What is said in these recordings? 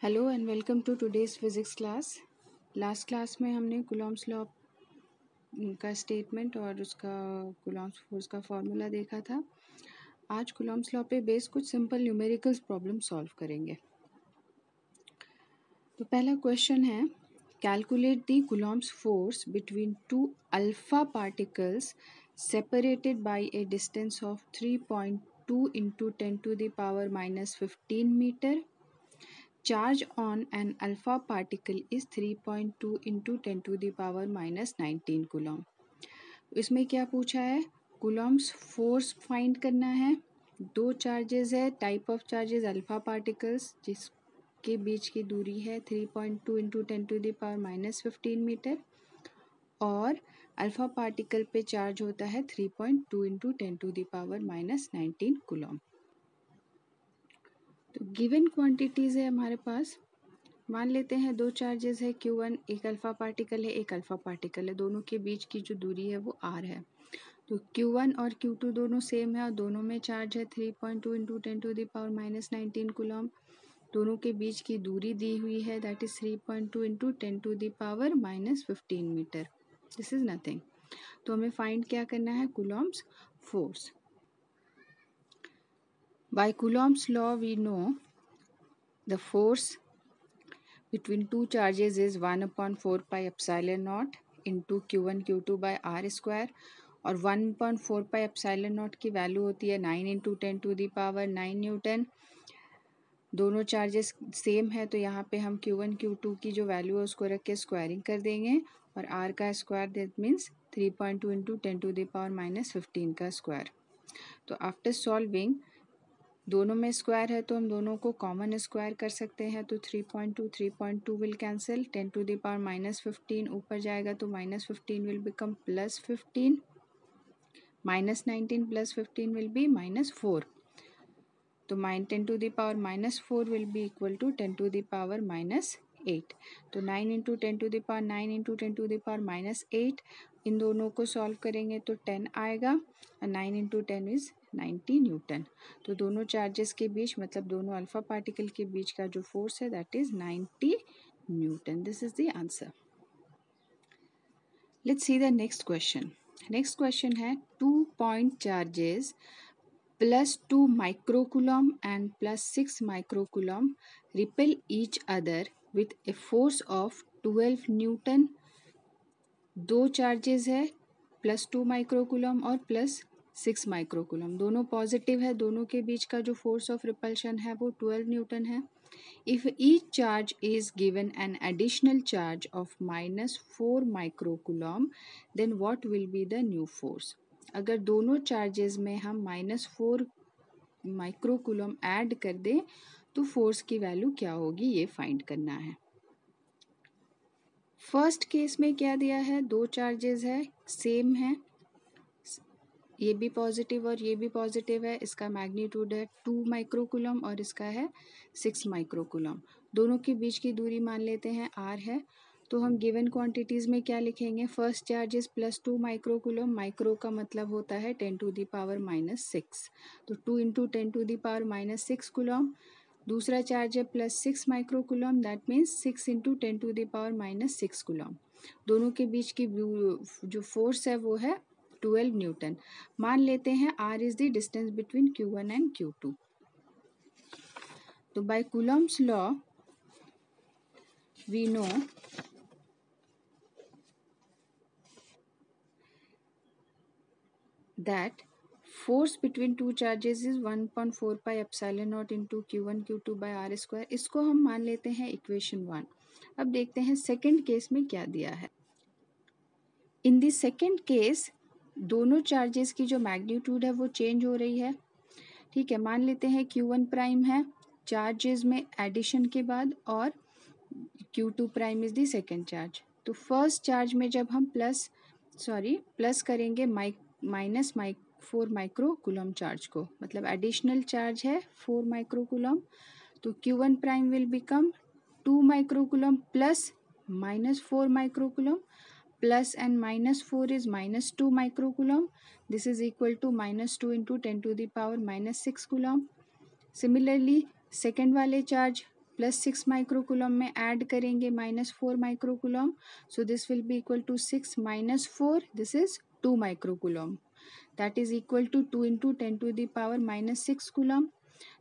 Hello and welcome to today's physics class. Last class में हमने Coulomb's law का statement और उसका कूलॉम्स फोर्स का फॉर्मूला देखा था। आज कूलॉम्स लॉ पे बेस्ड कुछ सिंपल न्यूमेरिकल्स प्रॉब्लम सॉल्व करेंगे। तो पहला क्वेश्चन है, calculate the Coulomb's force between two alpha particles separated by a distance of 3.2 into 10 to the power -15 metre. Charge on an alpha particle is 3.2 into 10 to the power -19 coulomb. इसमें क्या पूछा है? Coulomb's force find करना है। दो charges है, type of charges alpha particles जिसके बीच की दूरी है 3.2 into 10 to the power -15 metre और अल्फा पार्टिकल पे चार्ज होता है 3.2 into 10 to the power -19 coulomb. तो गिवन क्वांटिटीज़ है हमारे पास। मान लेते हैं दो चार्जेस है Q1, एक अल्फा पार्टिकल है एक अल्फा पार्टिकल है, दोनों के बीच की जो दूरी है वो R है। तो Q1 और Q2 दोनों सेम है और दोनों में चार्ज है 3.2 into 10 to the power -19 coulomb. दोनों के बीच की दूरी दी हुई है that is 3.2 into 10 to the power -15 metre. This is nothing. तो हमें फाइंड क्या करना है? Coulomb's force. By Coulomb's law we know the force between two charges is 1/4 pi epsilon naught into Q1 Q2 by R square और 1/4 pi epsilon naught की value होती है 9 into 10 to the power 9 newton. दोनों charges same है तो यहाँ पे हम Q1 Q2 की जो वैल्यू है उसको रख के स्क्वायरिंग कर देंगे और R का square that means 3.2 into 10 to the power -15 का स्क्वायर। तो आफ्टर सॉल्विंग दोनों में स्क्वायर है तो हम दोनों को कॉमन स्क्वायर कर सकते हैं। तो 3.2 will cancel, 10 to the power -15 ऊपर जाएगा तो -15 विल बिकम +15, -19 + 15 विल बी -4। तो 10 to the power -4 will be equal to 10 to the power -8। तो 9 into 10 to the power 9 into 10 to the power -8, इन दोनों को सॉल्व करेंगे तो 10 आएगा और 9 इंटू 10 इज 90 न्यूटन। तो दोनों चार्जेस के बीच मतलब दोनों अल्फा पार्टिकल के बीच का जो फोर्स है that is 90 Newton. This is the answer. Let's see the next question. Next question है, 2 point charges +2 microcoulomb and +6 microcoulomb repel each other with a force of 12 Newton. दो चार्जेस है +2 microcoulomb और +6 microcoulomb, दोनों positive है, दोनों के बीच का जो फोर्स ऑफ रिपल्शन है वो 12 न्यूटन है। If each charge is given an additional charge of -4 microcoulomb then what will be the new force. अगर दोनों चार्जेस में हम -4 माइक्रोकूलम ऐड कर दें तो फोर्स की वैल्यू क्या होगी ये फाइंड करना है। फर्स्ट केस में क्या दिया है? दो चार्जेस है सेम है, ये भी पॉजिटिव और ये भी पॉजिटिव है। इसका मैग्नीट्यूड है 2 माइक्रोकूलम और इसका है 6 माइक्रोकूलम। दोनों के बीच की दूरी मान लेते हैं r है। तो हम गिवन क्वांटिटीज़ में क्या लिखेंगे? First charge is +2 microcoulomb, micro का मतलब होता है 10 टू द पावर -6, तो 2 into 10 to the power -6 coulomb. दूसरा चार्ज है +6 microcoulomb that means 6 into 10 to the power -6 coulomb. दोनों के बीच की जो फोर्स है वो है 12 न्यूटन। मान लेते हैं r is the distance between Q1 and Q2। तो by Coulomb's law we know that force between two charges is 1/4 pi epsilon naught into Q1 Q2 by R square। इसको हम मान लेते हैं इक्वेशन 1। अब देखते हैं सेकेंड केस में क्या दिया है। इन द सेकेंड केस दोनों चार्जेस की जो मैग्नीट्यूड है वो चेंज हो रही है। ठीक है, मान लेते हैं Q1 प्राइम है चार्जेस में एडिशन के बाद और Q2 prime is the second charge. तो फर्स्ट चार्ज में जब हम प्लस करेंगे -4 माइक्रोकूलम चार्ज को, मतलब एडिशनल चार्ज है 4 माइक्रोकूलम, तो Q1 prime will become 2 microcoulomb plus -4 microcoulomb, plus and -4 is -2 microcoulomb. This is equal to -2 into 10 to the power -6 coulomb. Similarly second वाले चार्ज प्लस 6 माइक्रोकूलम में add करेंगे -4 microcoulomb, so this will be equal to 6 - 4, this is 2 microcoulomb, that is equal to 2 × 10⁻⁻6 coulomb.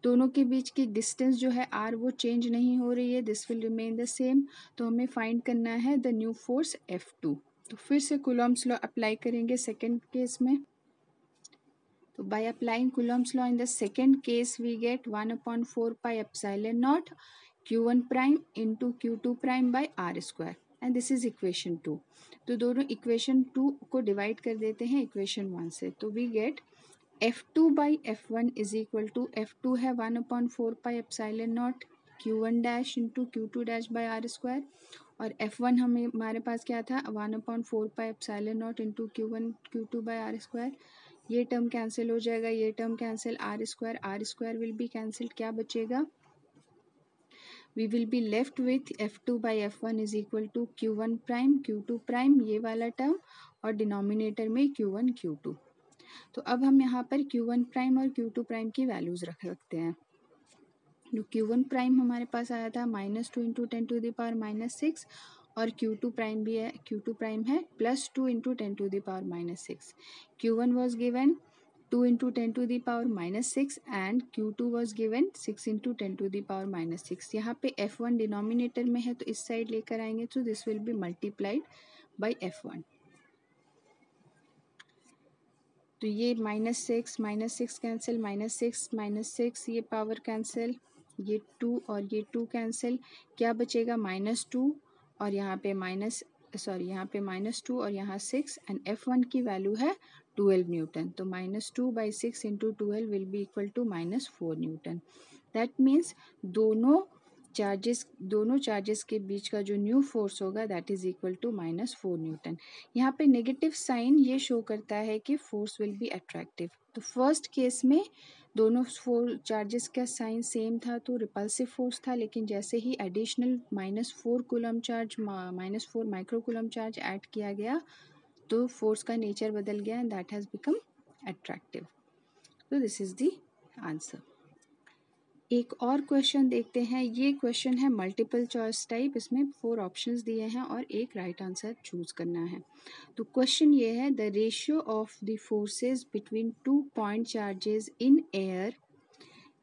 दोनों के बीच की distance जो है r वो चेंज नहीं हो रही है, this will remain the same. तो हमें फाइंड करना है द न्यू फोर्स F2। तो फिर से कूलम्स लॉ अप्लाई करेंगे सेकेंड केस में। तो by applying Coulomb's law in the second case we get 1/4 pi epsilon naught q1 prime into q2 prime by r square, and this is equation 2। तो दोनों equation 2 को divide कर देते हैं equation 1 से, तो we get F2 by F1 is equal to F2 है 1/4 pi epsilon naught q1 dash into q2 dash by r square, और F1 हमारे पास क्या था 1/4 pi epsilon naught into q1 q2 by r square। ये term cancel हो जाएगा, ये term cancel, R square will be cancel, क्या बचेगा, we will be left with F2 by F1 is equal to Q1 prime Q2 prime, ये वाला term, और denominator में Q1 Q2। तो अब हम यहाँ पर Q1 प्राइम और Q2 प्राइम की वैल्यूज रखते हैं। तो Q1 प्राइम हमारे पास आया था -2 × 10⁻⁻6, और Q2 प्राइम भी है, Q2 प्राइम है +2 × 10⁻⁻6। Q1 was given 2 × 10⁻⁻6 and Q2 was given 6 × 10⁻⁻6। यहाँ पे F1 डिनोमिनेटर में है तो इस साइड लेकर आएंगे, तो this will B multiplied by F1। तो ये -6 कैंसिल, -6 ये पावर कैंसिल, ये 2 और ये 2 कैंसिल, क्या बचेगा -2 और यहाँ पे यहाँ पे -2 और यहाँ 6, एंड F1 की वैल्यू है 12 न्यूटन। तो -2 by 6 × 12 will be equal to -4 newton. That means दोनों चार्जेस के बीच का जो न्यू फोर्स होगा that is equal to -4 newton. यहाँ पे नेगेटिव साइन ये शो करता है कि फोर्स विल बी अट्रैक्टिव। तो फर्स्ट केस में दोनों चार्जेस का साइन सेम था तो रिपल्सिव फोर्स था, लेकिन जैसे ही additional -4 coulomb charge -4 microcoulomb charge add किया गया तो फोर्स का नेचर बदल गया and that has become attractive. तो दिस इज द आंसर। एक और क्वेश्चन देखते हैं। ये क्वेश्चन है मल्टीपल चॉइस टाइप, इसमें 4 ऑप्शंस दिए हैं और एक राइट आंसर चूज करना है। तो क्वेश्चन ये है, the ratio of the forces between 2 point charges in air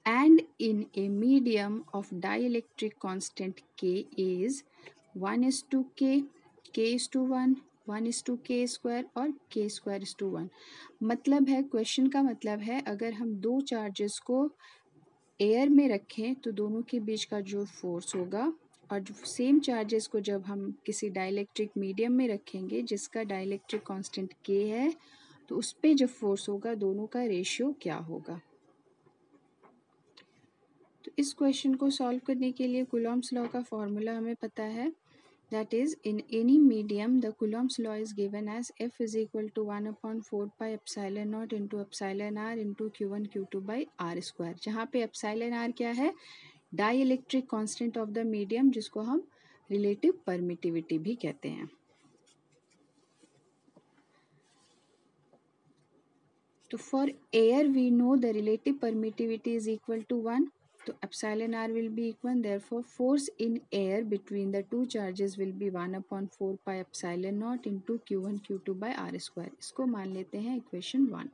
and in a medium of dielectric constant K is 1:K, K:1, 1:K² और K²1। मतलब है, क्वेश्चन का मतलब है अगर हम दो चार्जेस को एयर में रखें तो दोनों के बीच का जो फोर्स होगा, और सेम चार्जेस को जब हम किसी डाइलेक्ट्रिक मीडियम में रखेंगे जिसका डाइलेक्ट्रिक कांस्टेंट K है, तो उस पे जो फोर्स होगा दोनों का रेशियो क्या होगा। तो इस क्वेश्चन को सॉल्व करने के लिए कूलॉम्स लॉ का फॉर्मूला हमें पता है, that is in any medium the Coulomb's law is given as F is equal to 1/4 pi epsilon naught into epsilon r into q1 q2 by r square, जहाँ पे epsilon r क्या है, dielectric constant of the medium, जिसको हम relative permittivity भी कहते हैं। तो for air we know the relative permittivity is equal to 1, तो epsilon r will be equal, therefore force in air between the two charges will be 1/4 pi epsilon naught into q1 q2 by r square। इसको मान लेते हैं equation 1।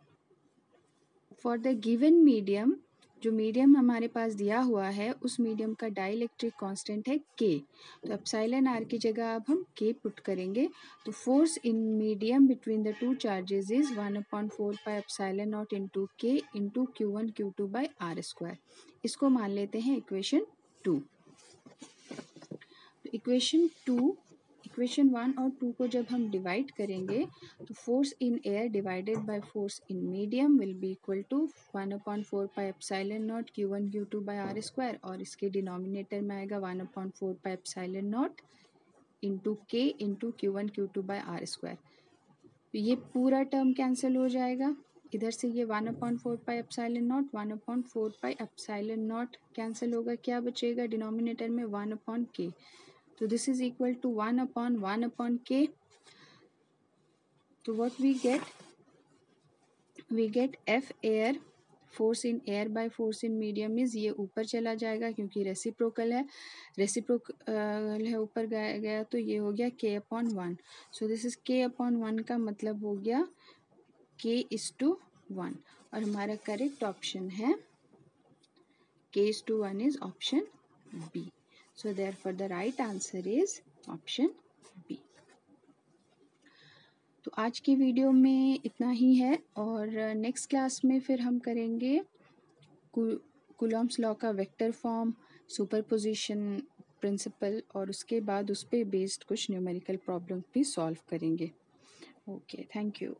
For the given medium, जो medium हमारे पास दिया हुआ है उस मीडियम का डाइलेक्ट्रिक कांस्टेंट है K, तो epsilon r की जगह अब हम K पुट करेंगे, तो force in medium between the two charges is 1/4 pi epsilon naught into K into q1 q2 by r square। इसको मान लेते हैं इक्वेशन 2। तो इक्वेशन 1 और 2 को जब हम डिवाइड करेंगे तो force in air divided by force in medium will be equal to 1/4 pi epsilon naught q1 q2 by r square, और इसके डिनोमिनेटर में आएगा 1/4 pi epsilon naught into K into q1 q2 by r square। तो ये पूरा term cancel हो जाएगा, इधर से ये 1/4 pi epsilon naught 1/4 pi epsilon naught cancel होगा, क्या बचेगा डिनोमिनेटर में 1/K, तो this is equal to 1/1/K। तो what we get F air force in air by force in medium is, ये ऊपर चला जाएगा क्योंकि रेसिप्रोकल है, रेसिप्रोकल है ऊपर गया तो ये हो गया k/1। So this is k/1 का मतलब हो गया k:1 और हमारा करेक्ट ऑप्शन है k:1 is option B. So therefore the right answer is option B. तो आज की वीडियो में इतना ही है और नेक्स्ट क्लास में फिर हम करेंगे कूलॉम्स लॉ का वेक्टर फॉर्म, सुपरपोजिशन प्रिंसिपल और उसके बाद उस पर बेस्ड कुछ न्यूमेरिकल प्रॉब्लम भी सॉल्व करेंगे। Okay, thank you.